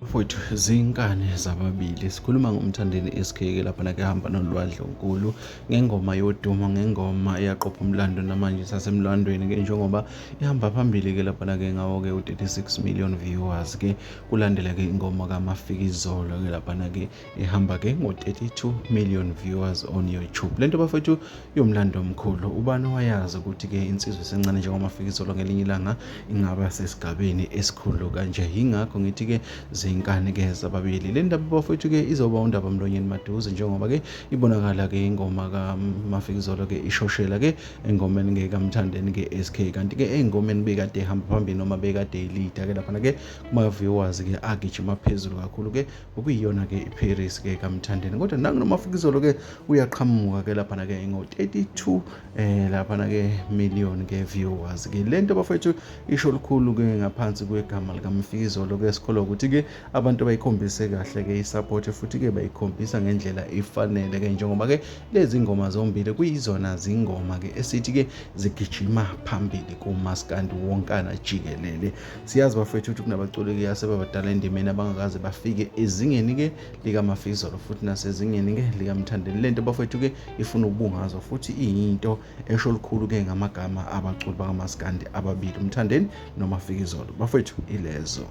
Mfowethu, zinkani zababili. Sikhuluma ngomthandeni SK-ke lapha ke hamba noLwandle ngengoma yoduma, ngengoma eyaqopha umlando namanje isasemlandweni-ke njengoba ihamba phambili-ke lapha-ke ngawo-ke u-36 million viewers-ke. Kulandela-ke ingoma kaMafikizolo-ke laphana-ke ihamba-ke ngo-32 million viewers on YouTube. Lento bafowethu iwumlando omkhulu. Ubani owayazi ukuthi-ke insizwa esencane njengoMafikizolo ngelinye ilanga ingaba sesigabeni esikhulu kanje. Yingakho ngithi-ke zinkani-ke zababili. Le ndaba bafowethu-ke izoba undaba mlonyeni maduze njengoba-ke ibonakala-ke ingoma kaMafikizolo-ke ishoshela-ke engomeni-ke kaMthandeni-ke SK, kanti-ke engomeni bekade ehamba phambili noma bekade eyilida-ke laphana-ke kuma-viewers-ke agijima phezulu kakhulu-ke okuyiyona-ke iParis-ke kaMthandeni. Kodwa nanguNoMafikizolo-ke uyaqhamuka-ke laphana-ke ngo-32 laphana-ke million-ke viewers-ke. Le nto bafowethu isho lukhulu-ke ngaphansi kwegama likaMafikizolo-ke sikholwa ukuthi-ke abantu bayikhombise kahle-ke i-support futhi-ke bayikhombisa ngendlela efanele-ke njengoba-ke lezi ngoma zombili kuyizona zingoma-ke esithi-ke zigijima phambili kumaskandi wonkana jikelele. Siyazi bafowethu ukuthi kunabaculi-ke asebabadala endimeni abangakaze bafike ezingeni-ke likaMafikizolo futhi nasezingeni-ke likaMthandeni. Le nto bafowethu-ke ifuna ukubungazwa futhi iyinto esho lukhulu-ke ngamagama abaculi bakamaskandi ababili, uMthandeni noMafikizolo. Bafowethu ilezo.